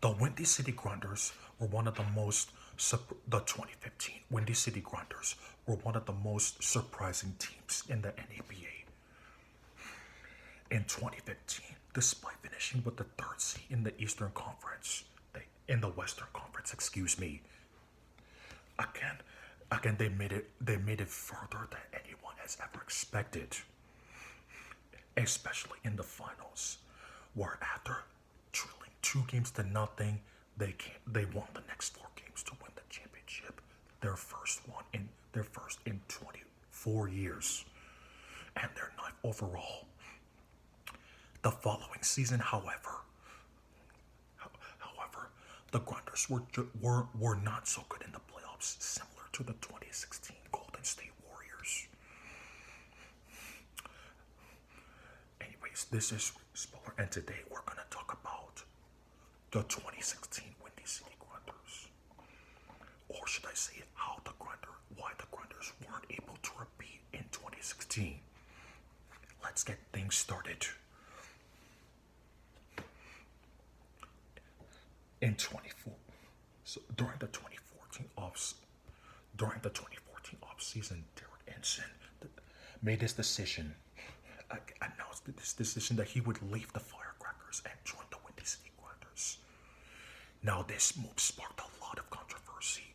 The Windy City Grinders were one of the most the 2015 Windy City Grinders were one of the most surprising teams in the NABA. In 2015, despite finishing with the third seed in the Eastern Conference, in the Western Conference, excuse me, again, they made it further than anyone has ever expected, especially in the finals, where after trailing 2 games to nothing, they won the next 4 games to win the championship, their first in 24 years, and their ninth overall. The following season, however, the Grinders were not so good in the playoffs, similar to the 2016 Golden State Warriors. Anyways, this is Spoiler, and today we're gonna talk about the 2016 Windy City Grinders, or should I say, why the Grinders weren't able to repeat in 2016. Let's get things started. In 24, so during the 2014 off season, Derek Ensign made this decision, announced this decision that he would leave the Firecrackers and join the Windy City Grinders. Now, this move sparked a lot of controversy,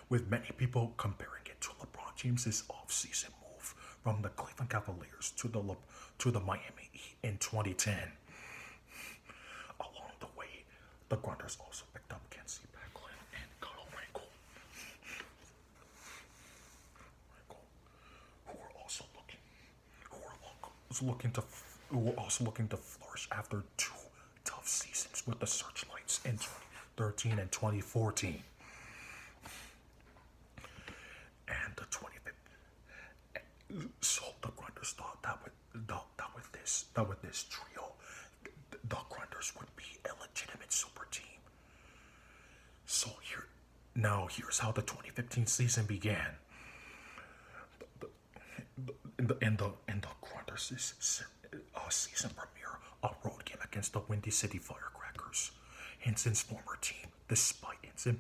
with many people comparing it to LeBron James's off-season move from the Cleveland Cavaliers to the Miami Heat in 2010. Along the way, the Grinders also picked up Kenzie Backlund and Kyle Rankel, who were also looking to flourish after 2 tough seasons with the Searchlights in 2013 and 2014. And the 25th. So the Grinders thought that with this trio, the Grinders would be a legitimate super team. So here's how the 2015 season began. In the Grinders' season premiere, a road game against the Windy City Firecrackers, Henson's former team. Despite Henson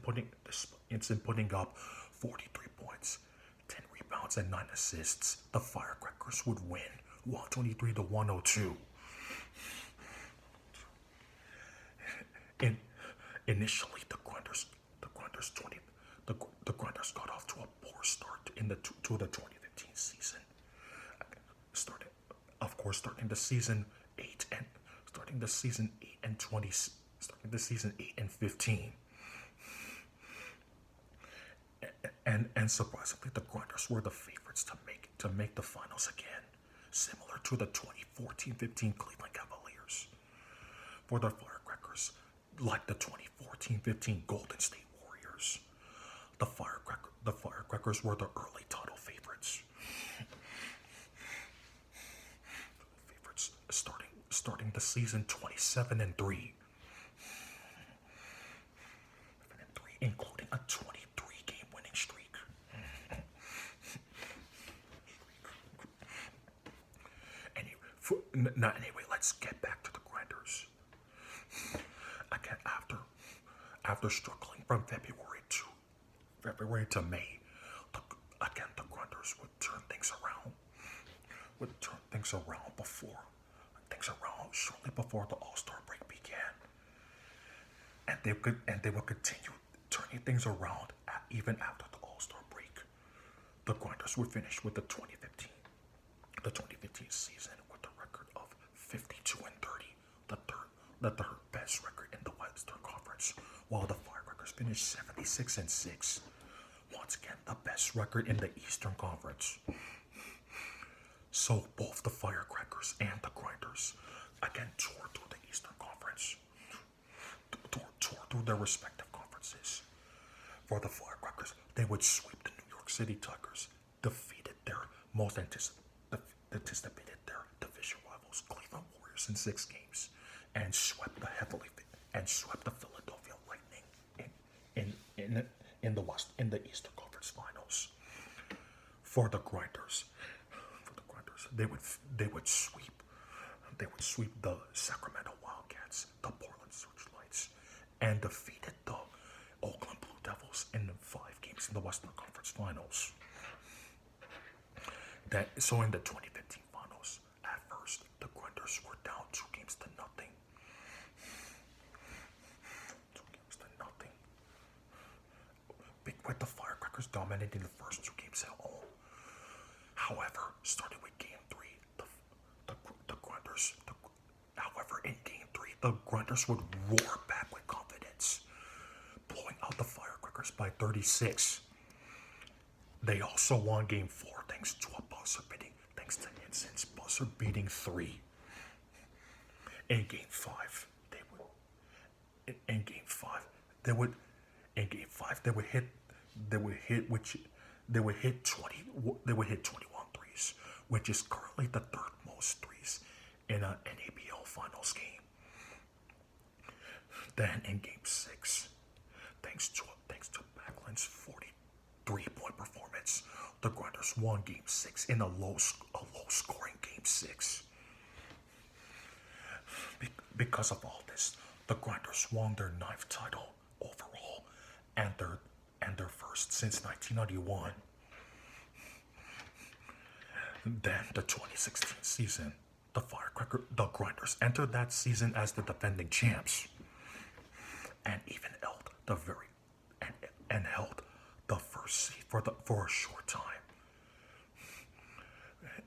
putting up 43 points, 10 rebounds, and 9 assists, the Firecrackers would win 123-102. Initially, the Grinders got off to a poor start to the 2015 season. Starting the season 8 and 15. And surprisingly, the Grinders were the favorites to make the finals again, similar to the 2014-15 Cleveland Cavaliers. For the Firecrackers, like the 2014-15 Golden State Warriors, the Firecrackers were the early title favorites. Starting the season 27-3, including a 23-game winning streak. Anyway, let's get back to the Grinders. Again, after struggling from February to May, the Grinders would turn things around. Shortly before the All-Star break began, and they would continue turning things around even after the All-Star break. The Grinders would finish with the 2015 season with a record of 52-30, the third best record in the Western Conference, while the Firecrackers finished 76-6. Once again, the best record in the Eastern Conference. So both the Firecrackers and the Grinders again toured through the Eastern Conference, toured through their respective conferences. For the Firecrackers, they would sweep the New York City Tigers, defeated their division rivals, Cleveland Warriors, in 6 games, and swept the Philadelphia Lightning in the Eastern Conference Finals. For the Grinders, they would sweep the Sacramento Wildcats against the Portland Searchlights and defeated the Oakland Blue Devils in 5 games in the Western Conference Finals. So in the 2015 finals, at first, the Grinders were down 2-0. 2-0. With the Firecrackers dominating the first 2 games at home. However, starting with Game 3, the Grinders. However, in Game 3, the Grinders would roar back with confidence, blowing out the Firecrackers by 36. They also won Game 4 thanks to a buzzer beating, thanks to Inson's buzzer beating 3. In Game 5, they would hit 21 threes, which is currently the 3rd most threes in an NABL Finals game. Then in Game 6, thanks to Backlund's 43-point performance, the Grinders won Game 6 in a low-scoring Game 6. Because of all this, the Grinders won their 9th title overall and their first since 1991. Then the 2016 season, the Grinders entered that season as the defending champs, and even held the first seed for a short time.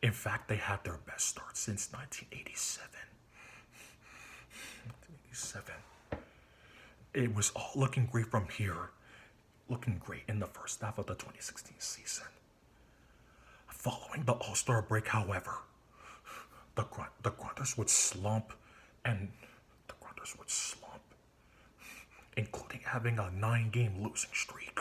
In fact, they had their best start since 1987. It was all looking great from here, looking great in the first half of the 2016 season. Following the All-Star break, however, the Grinders would slump, including having a 9-game losing streak.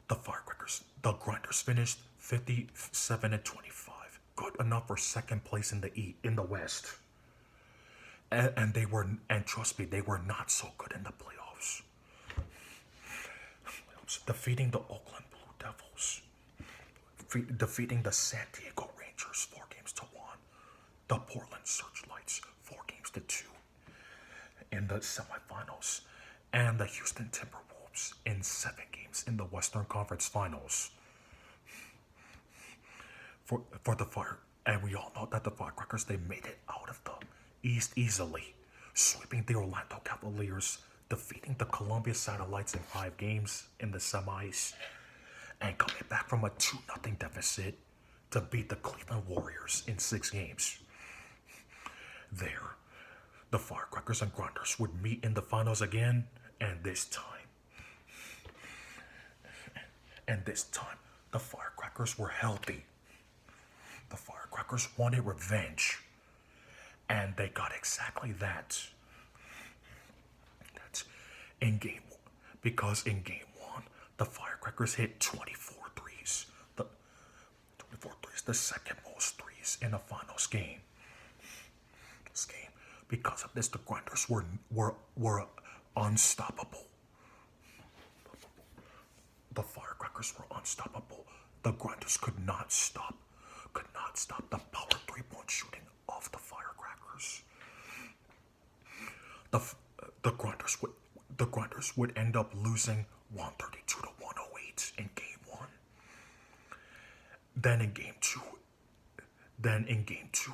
The Grinders finished 57-25, good enough for second place in the West. And trust me, they were not so good in the playoffs. Defeating the Oakland Blue Devils, defeating the San Diego Rangers 4-1, the Portland Searchlights 4-2 in the semifinals, and the Houston Timberwolves in 7 games in the Western Conference Finals. For the Fire, and we all know that the Firecrackers, they made it out of the East easily, sweeping the Orlando Cavaliers, defeating the Columbia Satellites in 5 games in the semis, and coming back from a 2-0 deficit to beat the Cleveland Warriors in 6 games. There, the Firecrackers and Grinders would meet in the finals again, and this time, the Firecrackers were healthy. The Firecrackers wanted revenge, and they got exactly that. That's in Game 1, because in Game 1, the Firecrackers hit 24 threes. The second most threes in a finals game. Because of this, the Grinders were unstoppable. The Firecrackers were unstoppable. The Grinders could not stop the power 3-point shooting of the Firecrackers. The Grinders would end up losing 132-108 in Game 1. Then in Game 2,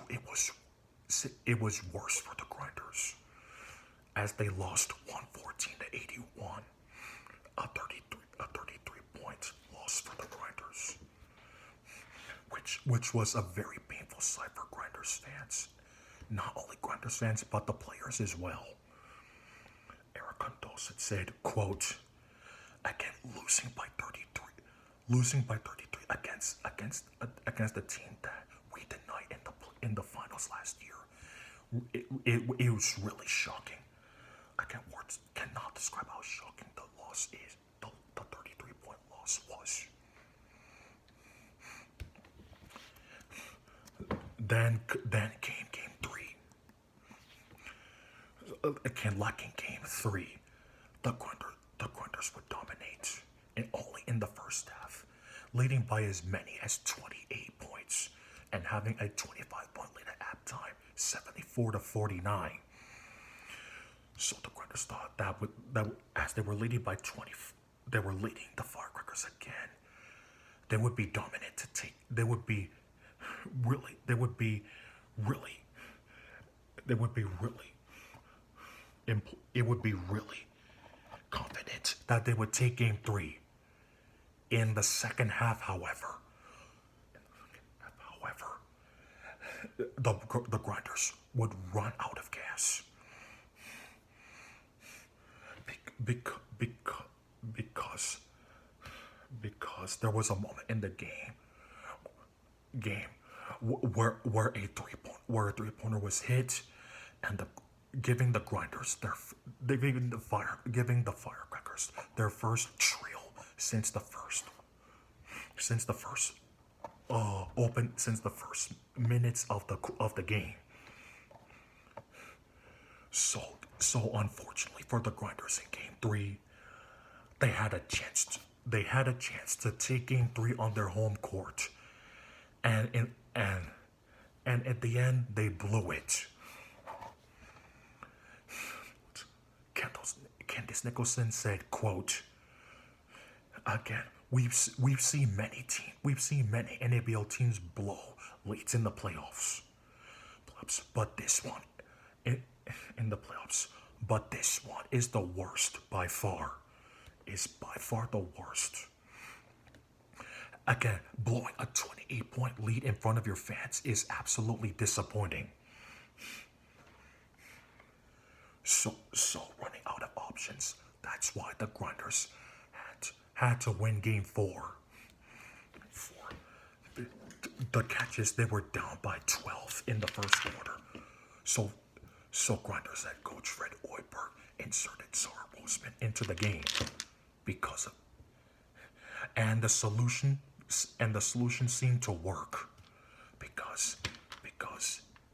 it was worse for the Grinders, as they lost 114-81, a 33-point loss for the Grinders, which was a very painful sight for Grinders fans. Not only Grinders fans, but the players as well. Eric Condos said, quote, "Again, losing by 33 against the team that we denied in the finals last year. It was really shocking. Words cannot describe how shocking the loss is. The 33-point loss was." Then came Game 3. Again, like in Game 3, the Grinders would dominate, and only in the first half, leading by as many as 28 points, and having a 25-point lead at halftime 74-49. So the Grinders thought that as they were leading by 20, they were leading the Firecrackers again. They would be dominant to take. They would be really. They would be really. They would be really. It would be really confident that they would take Game 3. In the second half, however, the Grinders would run out of gas. Because there was a moment in the game where a three-pointer was hit, and giving the Firecrackers their first trio since the first minutes of the game. So unfortunately for the Grinders in Game 3, they had a chance to take Game 3 on their home court, and at the end they blew it. Candace Nicholson said, "Quote, again, we've seen many NABL teams blow leads in the playoffs, but this one in the playoffs, but this one is the worst by far. Is by far the worst. Again, blowing a 28-point lead in front of your fans is absolutely disappointing. So running out of options. That's why the Grinders had to win Game 4. The catches, they were down by 12 in the first quarter. So Grinders head coach Fred Oiberg inserted Sarah Roseman into the game because of, and the solution seemed to work because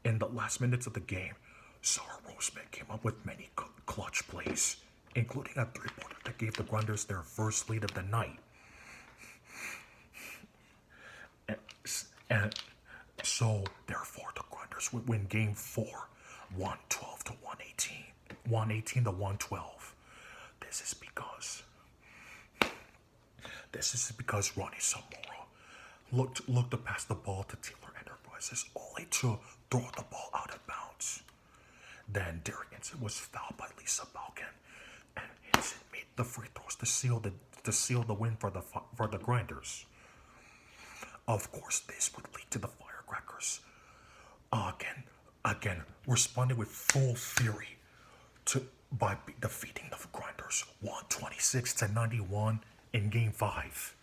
in the last minutes of the game, Sarah Roseman came up with many clutch plays, including a three-pointer that gave the Grinders their first lead of the night. And so, therefore, the Grinders would win Game 4, 112 to 118, 118 to 112. This is because Ronnie Samora looked to pass the ball to Taylor Enterprises, only to throw the ball out of bounds. Then Derek Hinson was fouled by Lisa Balkan, and Hinson made the free throws to seal the win for the Grinders. Of course, this would lead to the Firecrackers again responding with full fury by defeating the Grinders 126 to 91 in Game 5.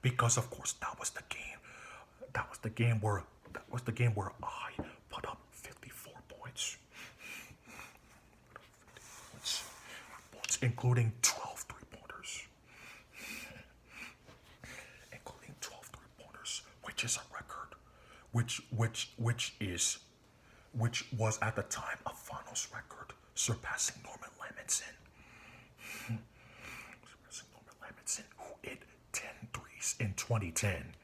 Because of course that was the game where I put up 54 points, including 12 three-pointers. Which is a record, which was at the time a finals record, surpassing Norman Lammonson, who hit 10 threes in 2010.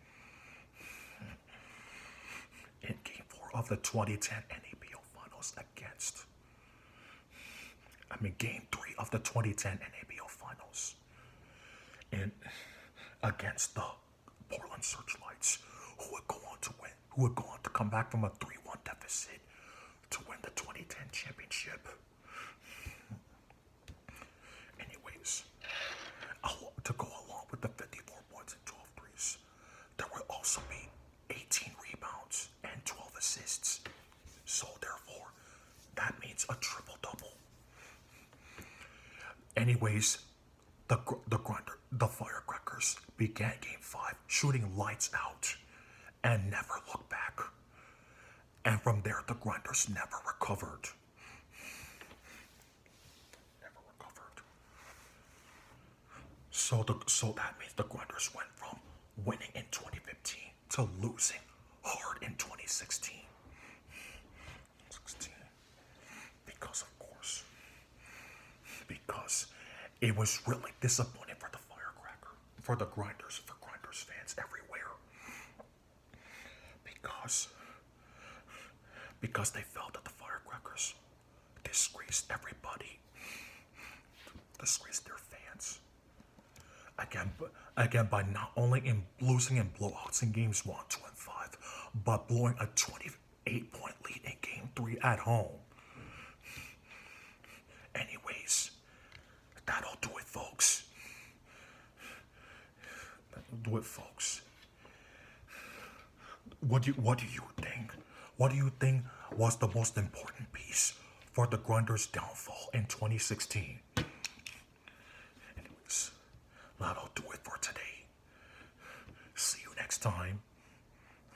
In Game 4 of the 2010 NABL Finals Game 3 of the 2010 NABL Finals, and against the Portland Searchlights, who would go on to come back from a 3-1 deficit to win the 2010 championship. Anyways, to go along with the 54 points and 12 threes, there will also be 18 rebounds and 12 assists. So therefore, that means a triple-double. Anyways, the Firecrackers began Game 5 shooting lights out and never looked back. And from there, the Grinders never recovered. So that means the Grinders went from winning in 2015 to losing hard in 2016. Because it was really disappointing for the Grinders fans everywhere. because they felt that the firecrackers disgraced everybody, disgraced their fans. Again, by not only in losing in blowouts in games 1, 2, and 5, but blowing a 28-point lead in game 3 at home. Anyways, that'll do it, folks. What do you think? What do you think was the most important piece for the Grinders' downfall in 2016? Anyways, that'll do it for today. See you next time.